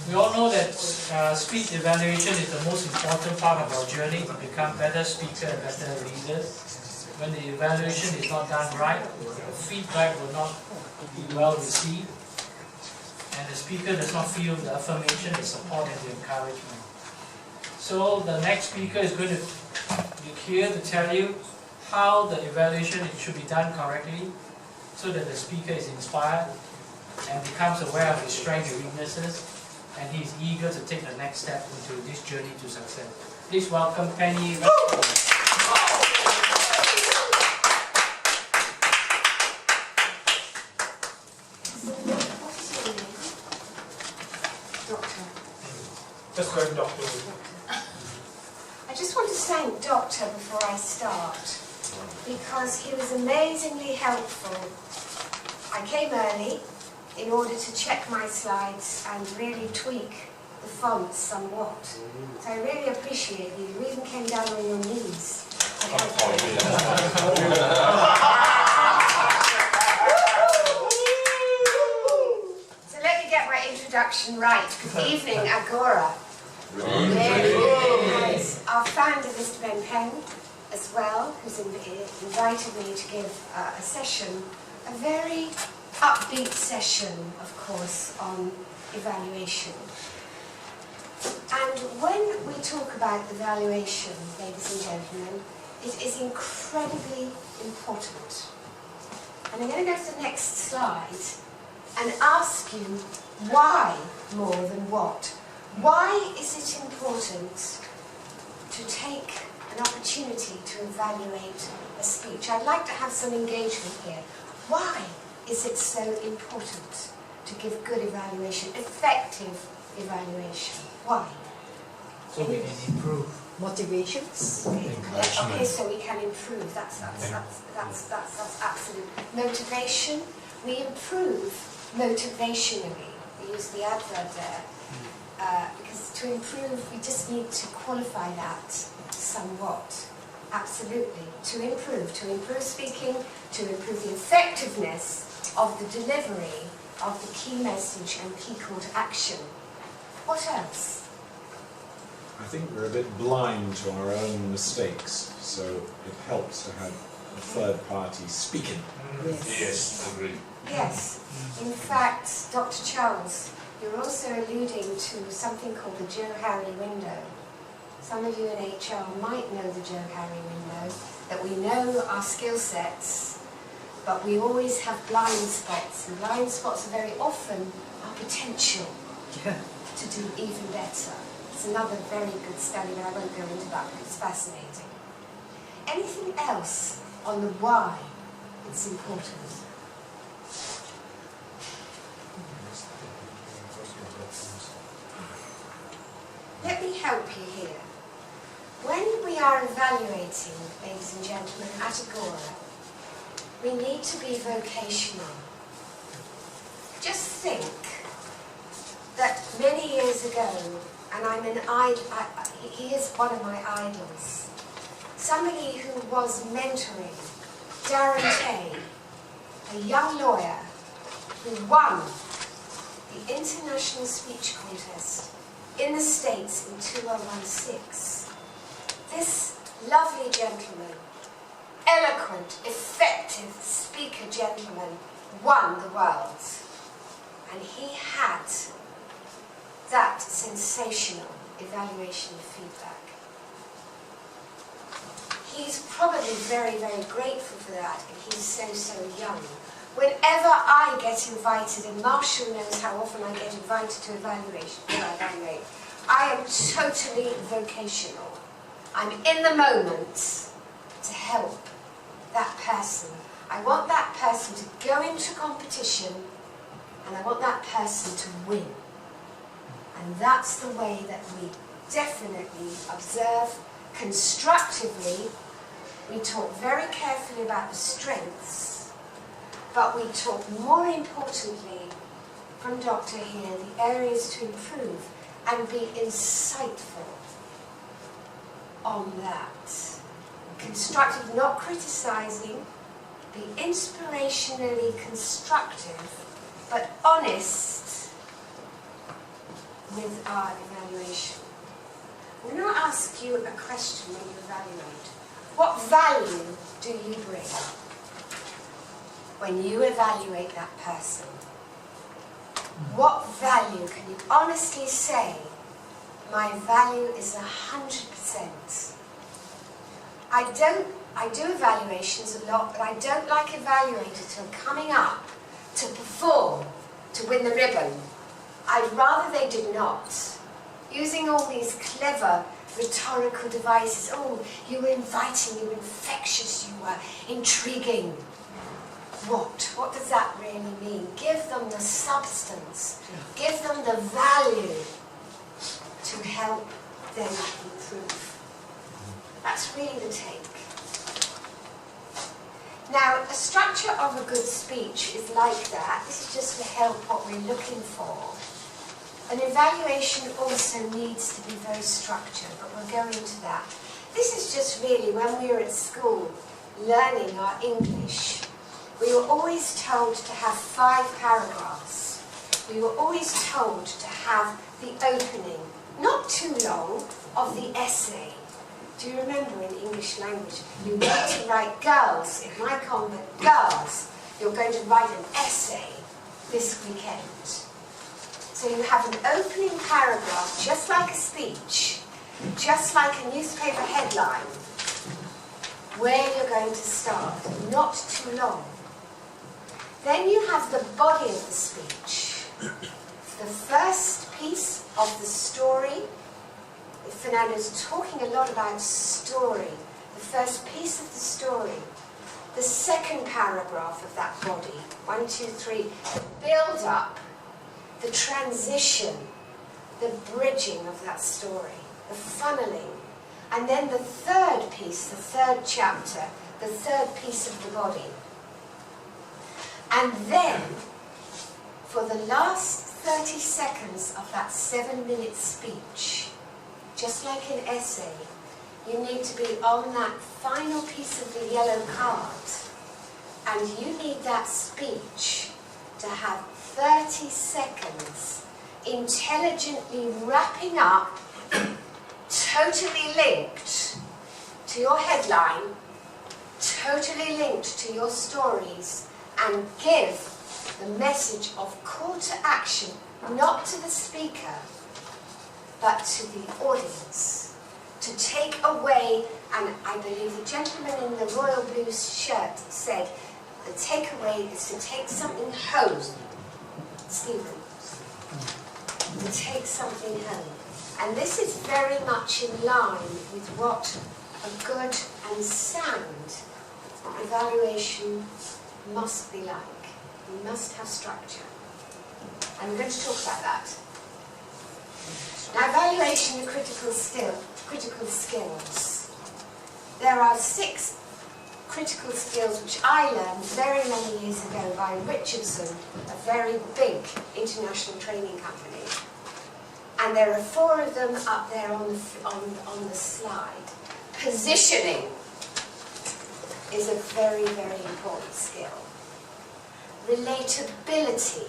We all know that speech evaluation is the most important part of our journey to become better speakers and better readers. When the evaluation is not done right, the feedback will not be well received, and the speaker does not feel the affirmation, the support, and the encouragement. So the next speaker is going to be here to tell you how the evaluation should be done correctly, so that the speaker is inspired and becomes aware of his strengths and weaknesses, and he is eager to take the next step into this journey to success. Please welcome Penny. Just going, Doctor. I just want to thank Doctor before I start, because he was amazingly helpful. I came early in order to check my slides and really tweak the fonts somewhat. So I really appreciate you. You even came down on your knees. So let me get my introduction right. Good evening, Agora. Yes. Our founder, Mr. Ben Peng, as well, who's invited me to give a session, a very upbeat session, of course, on evaluation. And when we talk about evaluation, ladies and gentlemen, it is incredibly important. And I'm going to go to the next slide and ask you why more than what. Why is it important to take an opportunity to evaluate a speech? I'd like to have some engagement here. Why is it so important to give good evaluation, effective evaluation? Why? So we can improve. Motivations. Okay, so we can improve. That's absolute. Motivation. We improve motivationally. We use the adverb there. Because to improve, we just need to qualify that somewhat. Absolutely. To improve speaking, to improve the effectiveness of the delivery of the key message and key call to action. What else? I think we're a bit blind to our own mistakes, so it helps to have a third party speaking. Yes, agreed. Yes. In fact, Dr. Charles, you're also alluding to something called the Joe Harry window. Some of you in HR might know the Joe Harry window, that we know our skill sets, but we always have blind spots, and blind spots are very often our potential to do even better. It's another very good study, but I won't go into that because it's fascinating. Anything else on the why it's important? Let me help you here. When we are evaluating, ladies and gentlemen, at Agora, we need to be vocational. Just think that many years ago, and I'm an idol, he is one of my idols, somebody who was mentoring Darren Tay, a young lawyer who won the International Speech Contest in the States in 2016. This lovely gentleman, eloquent, effective speaker gentleman, won the world. And he had that sensational evaluation feedback. He's probably very, very grateful for that, and he's so young. Whenever I get invited, and Marshall knows how often I get invited to evaluate, I am totally vocational. I'm in the moment to help that person. I want that person to go into competition, and I want that person to win. And that's the way that we definitely observe constructively. We talk very carefully about the strengths, but we talk more importantly from Dr. here, the areas to improve and be insightful on that. Constructive, not criticizing, be inspirationally constructive, but honest with our evaluation. I'm going to ask you a question when you evaluate. What value do you bring when you evaluate that person? What value can you honestly say, my value is 100%? I do evaluations a lot, but I don't like evaluators who are coming up to perform, to win the ribbon. I'd rather they did not. Using all these clever rhetorical devices. Oh, you were inviting, you were infectious, you were intriguing. What? What does that really mean? Give them the substance. Give them the value to help them improve. That's really the take. Now, a structure of a good speech is like that. This is just to help what we're looking for. An evaluation also needs to be very structured, but we'll go into that. This is just really when we were at school learning our English. We were always told to have 5 paragraphs. We were always told to have the opening, not too long, of the essay. Do you remember in English language, you need to write girls, in my convent, girls, you're going to write an essay this weekend. So you have an opening paragraph, just like a speech, just like a newspaper headline, where you're going to start, not too long. Then you have the body of the speech, the first piece of the story. Fernando's talking a lot about story, the first piece of the story, the second paragraph of that body, 1, 2, 3, the build-up, the transition, the bridging of that story, the funneling, and then the third piece, the third chapter, the third piece of the body. And then, for the last 30 seconds of that 7-minute speech, just like an essay, you need to be on that final piece of the yellow card. And you need that speech to have 30 seconds intelligently wrapping up, totally linked to your headline, totally linked to your stories, and give the message of call to action, not to the speaker, but to the audience, to take away, and I believe the gentleman in the royal blue shirt said, the takeaway is to take something home. Stephen, to take something home. And this is very much in line with what a good and sound evaluation must be like. We must have structure. And we're going to talk about that. Now, evaluation of critical skills. There are 6 critical skills which I learned very many years ago by Richardson, a very big international training company. And there are 4 of them up there on the slide. Positioning is a very, very important skill. Relatability.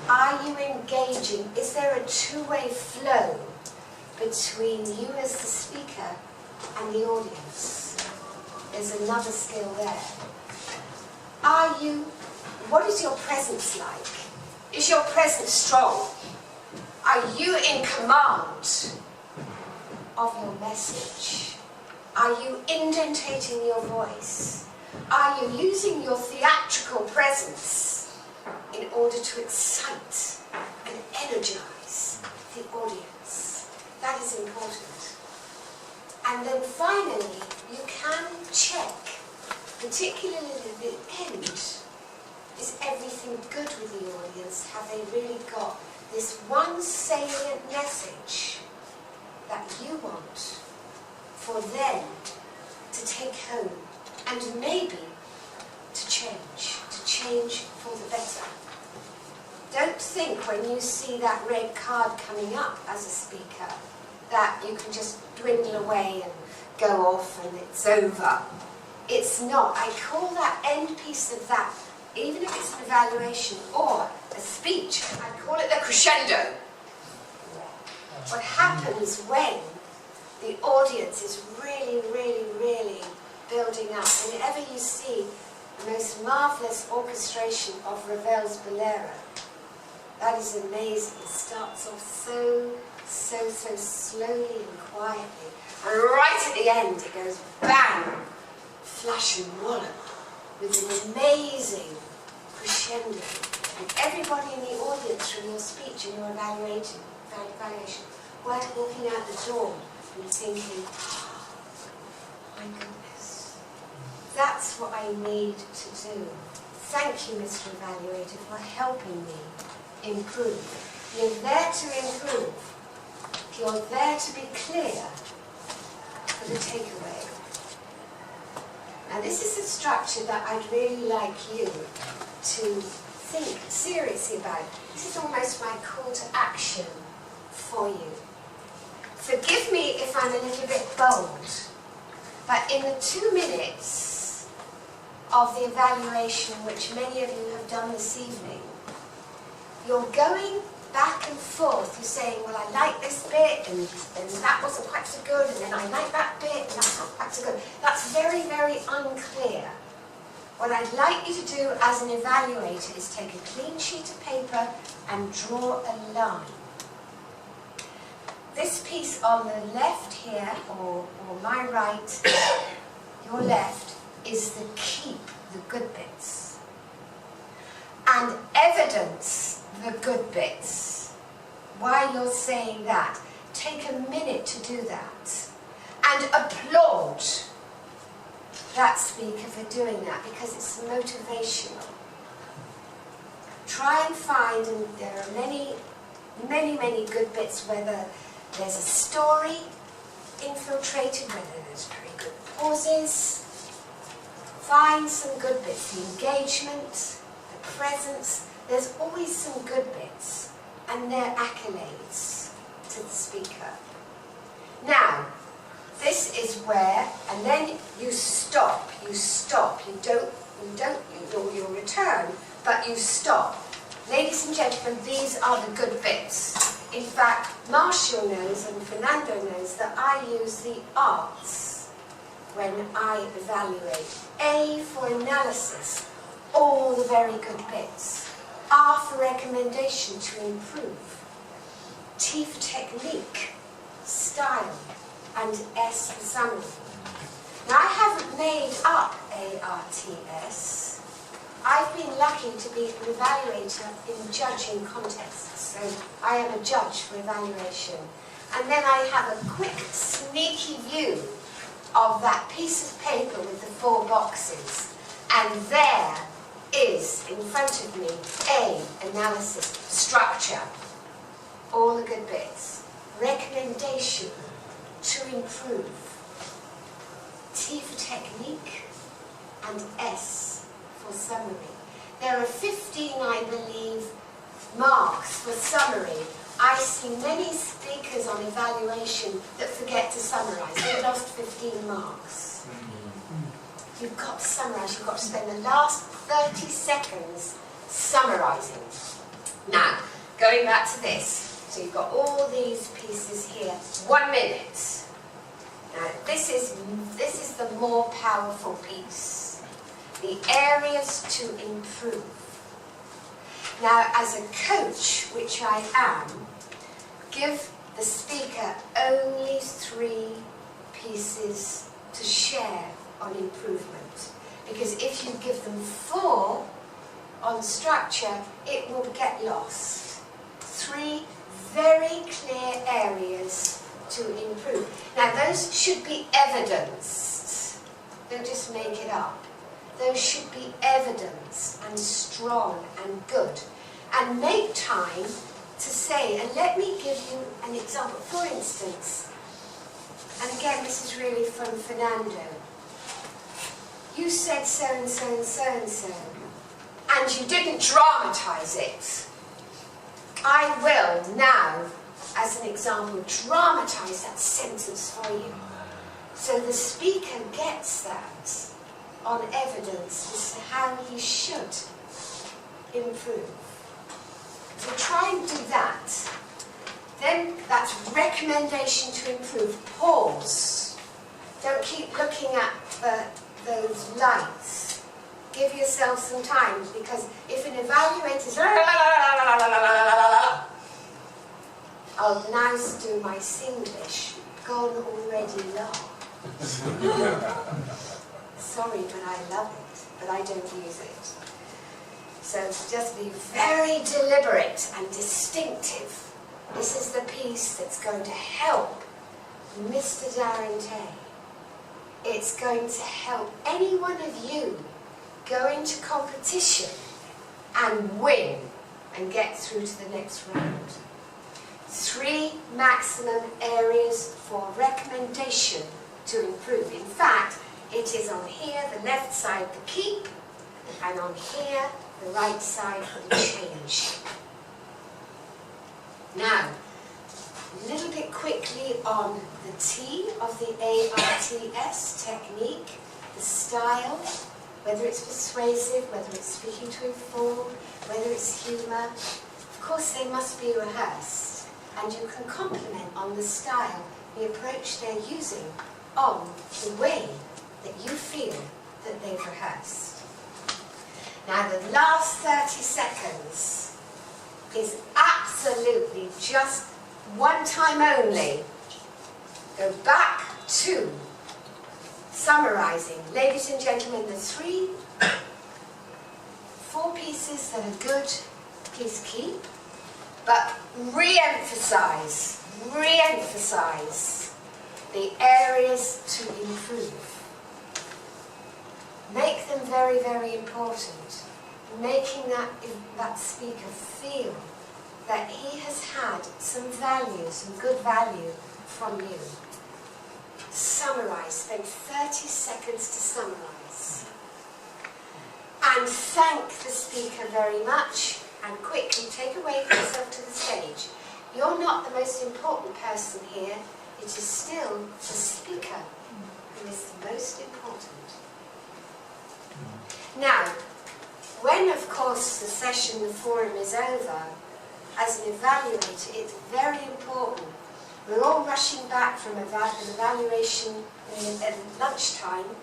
Are you engaging? Is there a two-way flow between you as the speaker and the audience? There's another skill there. What is your presence like? Is your presence strong? Are you in command of your message? Are you indentating your voice? Are you using your theatrical presence in order to excite and energize the audience? That is important. And then finally, you can check, particularly at the end, is everything good with the audience? Have they really got this one salient message that you want for them to take home and maybe to change for the better? Don't think when you see that red card coming up as a speaker that you can just dwindle away and go off and it's over. It's not. I call that end piece of that, even if it's an evaluation or a speech, I call it the crescendo. What happens when the audience is really, really, really building up? Whenever you see the most marvellous orchestration of Ravel's Bolero, that is amazing. It starts off so slowly and quietly. And right at the end, it goes bang, flash and wallop, with an amazing crescendo. And everybody in the audience from your speech and your evaluation, while walking out the door and thinking, oh, my goodness, that's what I need to do. Thank you, Mr. Evaluator, for helping me improve. You're there to improve. You're there to be clear for the takeaway. Now this is a structure that I'd really like you to think seriously about. This is almost my call to action for you. Forgive me if I'm a little bit bold, but in the 2 minutes of the evaluation which many of you have done this evening, you're going back and forth. You're saying, well, I like this bit, and that wasn't quite so good, and then I like that bit, and that's not quite so good. That's very, very unclear. What I'd like you to do as an evaluator is take a clean sheet of paper and draw a line. This piece on the left here, or my right, your left, is the keep the good bits. And evidence the good bits. While you're saying that, take a minute to do that. And applaud that speaker for doing that, because it's motivational. Try and find, and there are many good bits, whether there's a story infiltrated, whether there's very good pauses. Find some good bits, the engagement, the presence. There's always some good bits, and they're accolades to the speaker. Now, this is where, and then you stop, you you'll return, but you stop. Ladies and gentlemen, these are the good bits. In fact, Marshall knows and Fernando knows that I use the arts when I evaluate. A for analysis, all the very good bits. R for recommendation to improve. T for technique, style, and S for summary. Now I haven't made up ARTS. I've been lucky to be an evaluator in judging contests, so I am a judge for evaluation. And then I have a quick, sneaky view of that piece of paper with the 4 boxes. And there is, in front of me, A, analysis, structure, all the good bits, recommendation, to improve, T for technique, and S for summary. There are 15, I believe, marks for summary. I see many speakers on evaluation that forget to summarise. They've lost 15 marks. You've got to summarise. You've got to spend the last 30 seconds summarising. Now, going back to this. So you've got all these pieces here. 1 minute. Now, this is the more powerful piece. The areas to improve. Now, as a coach, which I am, give the speaker only 3 pieces to share on improvement. Because if you give them 4 on structure, it will get lost. 3 very clear areas to improve. Now, those should be evidenced. Don't just make it up. Those should be evidence and strong and good. And make time to say, and let me give you an example. For instance, and again, this is really from Fernando. You said so and so and so and so, and you didn't dramatise it. I will now, as an example, dramatise that sentence for you. So the speaker gets that on evidence as to how he should improve. So try and do that. Then that's recommendation to improve. Pause. Don't keep looking at those lights. Give yourself some time, because if an evaluator's I'll now do my Singlish, gone already long. Sorry, but I love it, but I don't use it. So just be very deliberate and distinctive. This is the piece that's going to help Mr. Darrentay. It's going to help any one of you go into competition and win and get through to the next round. 3 maximum areas for recommendation to improve. In fact, it is on here, the left side, the keep, and on here, the right side for the change. Now, a little bit quickly on the T of the ARTS technique, the style, whether it's persuasive, whether it's speaking to inform, whether it's humour. Of course, they must be rehearsed, and you can compliment on the style, the approach they're using, on the way that you feel that they've rehearsed. Now, the last 30 seconds is absolutely just one time only. Go back to summarising. Ladies and gentlemen, the 4 pieces that are good, please keep, but re-emphasise the areas to improve. Make them very, very important. Making that speaker feel that he has had some value, some good value from you. Summarise. Spend 30 seconds to summarise. And thank the speaker very much, and quickly take away yourself to the stage. You're not the most important person here. It is still the speaker who is the most important. Now, when, of course, the session, the forum is over, as an evaluator, it's very important. We're all rushing back from an evaluation at lunchtime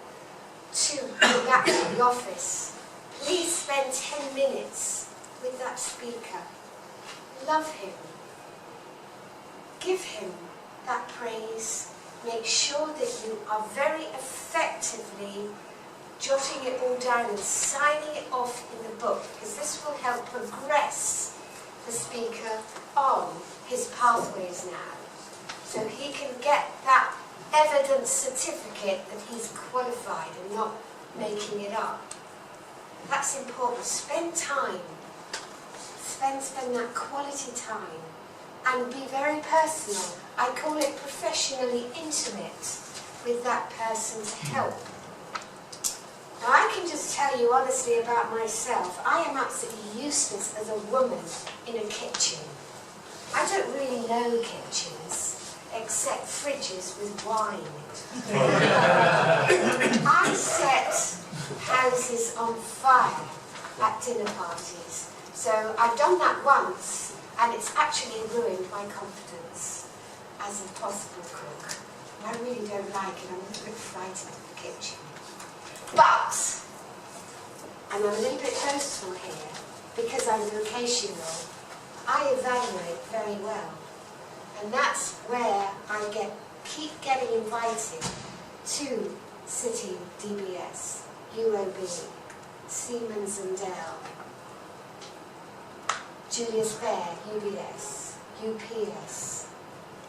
to go back to the office. Please spend 10 minutes with that speaker. Love him. Give him that praise. Make sure that you are very effectively jotting it all down and signing it off in the book, because this will help progress the speaker on his pathways now, so he can get that evidence certificate that he's qualified and not making it up. That's important. Spend time. Spend that quality time, and be very personal. I call it professionally intimate with that person to help. Now, I can just tell you honestly about myself. I am absolutely useless as a woman in a kitchen. I don't really know kitchens, except fridges with wine. I set houses on fire at dinner parties. So I've done that once, and it's actually ruined my confidence as a possible cook. I really don't like it. I'm a little bit frightened of the kitchen. But, and I'm a little bit boastful here, because I'm vocational, I evaluate very well. And that's where I keep getting invited to City DBS, UOB, Siemens and Dell, Julius Baer, UBS, UPS.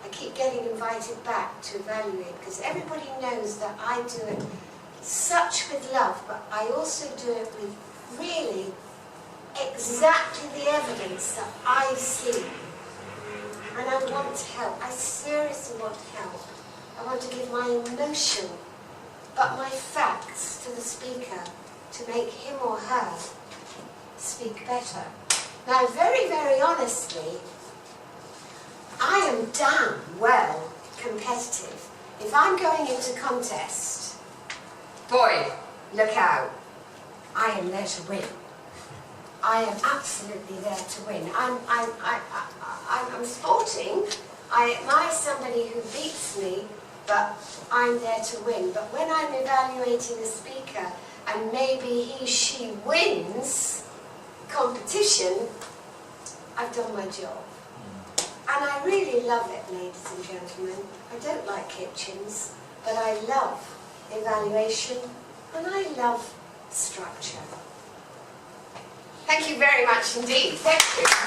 I keep getting invited back to evaluate, because everybody knows that I do it such with love, but I also do it with really exactly the evidence that I see. And I want to help. I seriously want to help. I want to give my emotion, but my facts to the speaker to make him or her speak better. Now, very, very honestly, I am damn well competitive. If I'm going into contest, boy, look out. I am there to win. I am absolutely there to win. I'm sporting. I admire somebody who beats me, but I'm there to win. But when I'm evaluating a speaker and maybe she wins competition, I've done my job. And I really love it, ladies and gentlemen. I don't like kitchens, but I love evaluation and I love structure. Thank you very much indeed. Thank you.